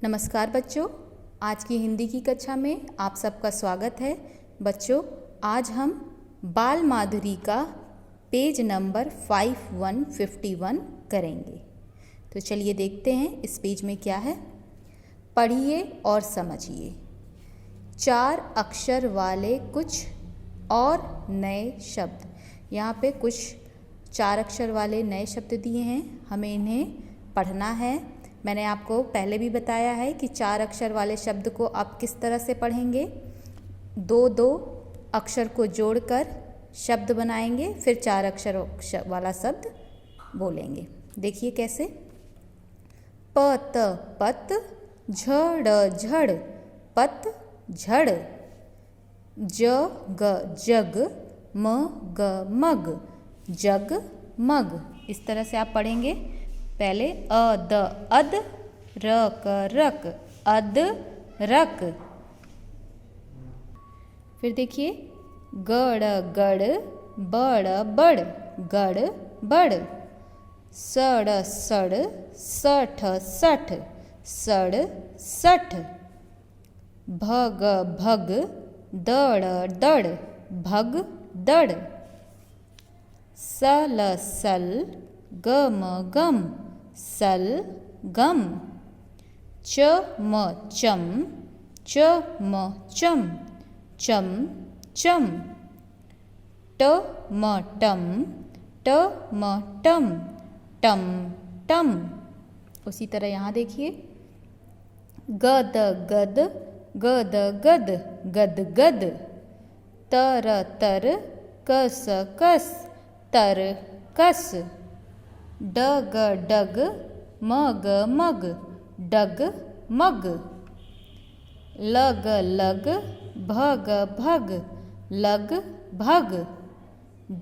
नमस्कार बच्चों, आज की हिंदी की कक्षा में आप सबका स्वागत है। बच्चों, आज हम बाल माधुरी का पेज नंबर 5151 करेंगे। तो चलिए देखते हैं इस पेज में क्या है। पढ़िए और समझिए। 4 अक्षर वाले कुछ और नए शब्द। यहाँ पे कुछ 4 अक्षर वाले नए शब्द दिए हैं, हमें इन्हें पढ़ना है। मैंने आपको पहले भी बताया है कि 4 अक्षर वाले शब्द को आप किस तरह से पढ़ेंगे। 2-2 अक्षर को जोड़कर शब्द बनाएंगे, फिर 4 अक्षर वाला शब्द बोलेंगे। देखिए कैसे। पत पत, झड़ झड़, पत झड़। जग जग, मग मग, जग मग। इस तरह से आप पढ़ेंगे। पहले अद अद, रक रक, अद रक। फिर देखिए गड़ गड़, बड़ बड़, गड़ बड़। सड़ सड़, सठ सठ, सड़ सठ। भग भग, दड़ दड़, भग दड़। सल सल, गम गम, सल गम। चम चम, चम चम, चम चम। टम टम, टम टम, टम टम। उसी तरह यहाँ देखिए। गद गद, गद गद, गद गद। तर तर, कस कस, तर कस। डग डग, मग मग, डग मग। लग लग, भग भग, लग भग।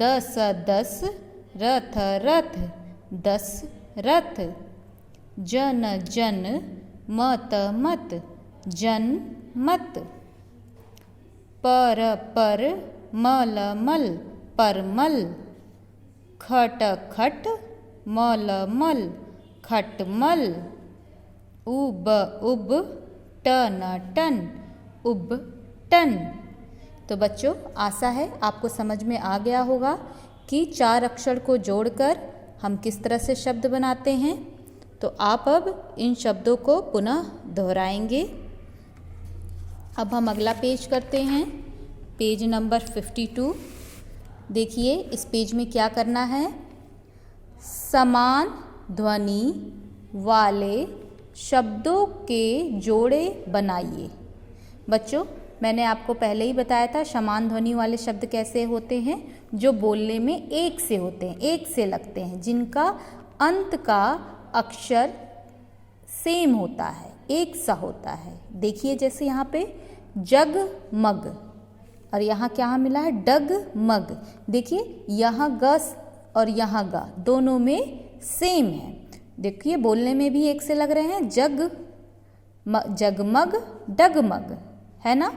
दस दस, रथ रथ, दस रथ। जन जन, मत मत, जन मत। पर पर, मल मल, परमल। खट खट, मल मल, खटमल। उब उब, टन टन, उब टन। तो बच्चों, आशा है आपको समझ में आ गया होगा कि 4 अक्षर को जोड़कर हम किस तरह से शब्द बनाते हैं। तो आप अब इन शब्दों को पुनः दोहराएंगे। अब हम अगला पेज करते हैं, पेज नंबर 52। देखिए इस पेज में क्या करना है। समान ध्वनि वाले शब्दों के जोड़े बनाइए। बच्चों, मैंने आपको पहले ही बताया था समान ध्वनि वाले शब्द कैसे होते हैं, जो बोलने में एक से होते हैं, एक से लगते हैं, जिनका अंत का अक्षर सेम होता है, एक सा होता है। देखिए जैसे यहाँ पे जग मग, और यहाँ क्या मिला है, डग मग। देखिए यहाँ गस और यहाँ गा दोनों में सेम है। देखिए बोलने में भी एक से लग रहे हैं, जगमग, डगमग, है ना।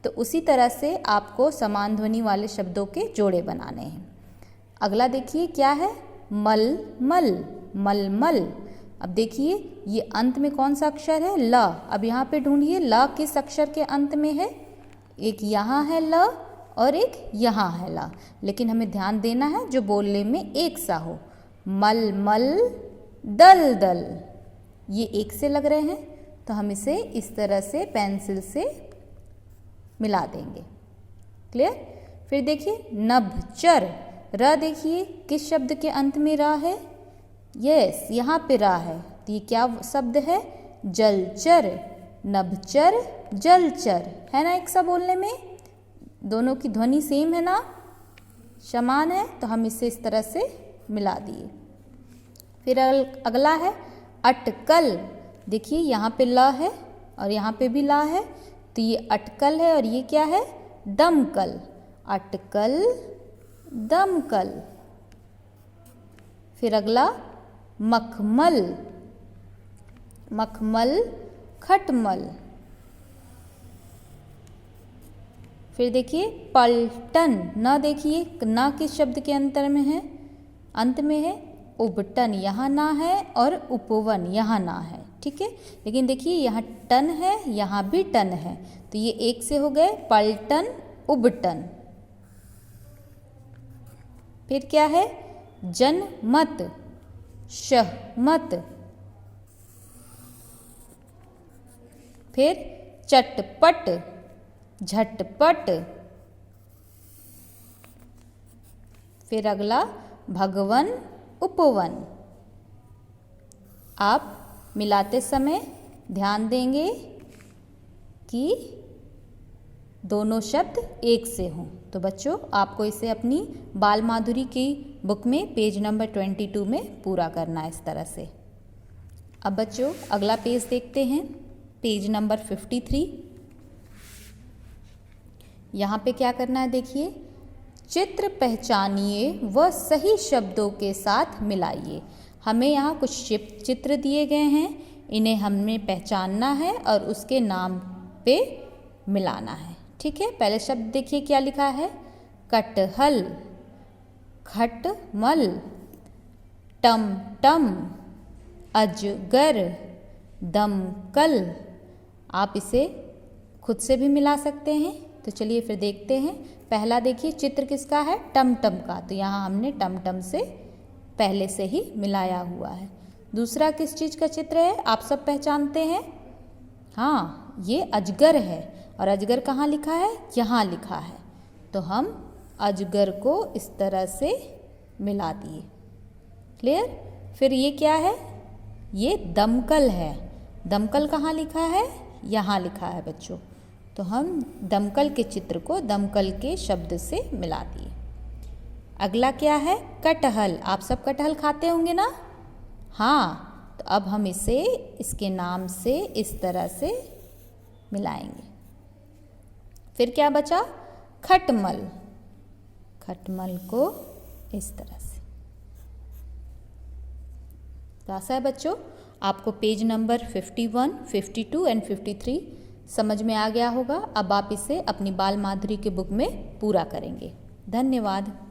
तो उसी तरह से आपको समान ध्वनि वाले शब्दों के जोड़े बनाने हैं। अगला देखिए क्या है, मल मल, मल मल। अब देखिए ये अंत में कौन सा अक्षर है, ल। अब यहाँ पे ढूंढिए ल किस अक्षर के अंत में है। एक यहाँ है ल और एक यहाँ है ला, लेकिन हमें ध्यान देना है जो बोलने में एक सा हो। मल मल, दल दल, ये एक से लग रहे हैं, तो हम इसे इस तरह से पेंसिल से मिला देंगे। क्लियर। फिर देखिए नभचर, र देखिए किस शब्द के अंत में रा है। यस, यहाँ पे रा है, तो ये क्या शब्द है, जलचर। नभचर, जलचर, है ना एक सा बोलने में। दोनों की ध्वनि सेम है ना, समान है, तो हम इसे इस तरह से मिला दिए। फिर अगला है अटकल। देखिए यहाँ पे ल है और यहाँ पे भी ला है, तो ये अटकल है और ये क्या है, दमकल। अटकल, दमकल। फिर अगला मखमल, मखमल, खटमल। फिर देखिए पलटन, न देखिए न किस शब्द के अंतर में है, अंत में है। उबटन यहाँ ना है और उपवन यहाँ ना है, ठीक है। लेकिन देखिए यहाँ टन है, यहाँ भी टन है, तो ये एक से हो गए पलटन उबटन। फिर क्या है, जनमत सहमत। फिर चटपट झटपट। फिर अगला भगवन उपवन। आप मिलाते समय ध्यान देंगे कि दोनों शब्द एक से हों। तो बच्चों आपको इसे अपनी बाल माधुरी की बुक में पेज नंबर 22 में पूरा करना है इस तरह से। अब बच्चों अगला पेज देखते हैं, पेज नंबर 53। यहाँ पे क्या करना है देखिए, चित्र पहचानिए व सही शब्दों के साथ मिलाइए। हमें यहाँ कुछ चित्र दिए गए हैं, इन्हें हमें पहचानना है और उसके नाम पे मिलाना है। ठीक है, पहले शब्द देखिए क्या लिखा है, कटहल, खटमल, टमटम, अजगर, दमकल। आप इसे खुद से भी मिला सकते हैं। तो चलिए फिर देखते हैं। पहला देखिए चित्र किसका है, टमटम का, तो यहाँ हमने टमटम से पहले से ही मिलाया हुआ है। दूसरा किस चीज़ का चित्र है, आप सब पहचानते हैं, हाँ ये अजगर है, और अजगर कहाँ लिखा है, यहाँ लिखा है। तो हम अजगर को इस तरह से मिला दिए। क्लियर। फिर ये क्या है, ये दमकल है। दमकल कहाँ लिखा है, यहाँ लिखा है बच्चों। तो हम दमकल के चित्र को दमकल के शब्द से मिला दिए। अगला क्या है, कटहल। आप सब कटहल खाते होंगे ना, हाँ, तो अब हम इसे इसके नाम से इस तरह से मिलाएंगे। फिर क्या बचा, खटमल। खटमल को इस तरह से। तो आशा है बच्चों आपको पेज नंबर 51, 52 एंड 53 समझ में आ गया होगा। अब आप इसे अपनी बाल माधुरी की बुक में पूरा करेंगे। धन्यवाद।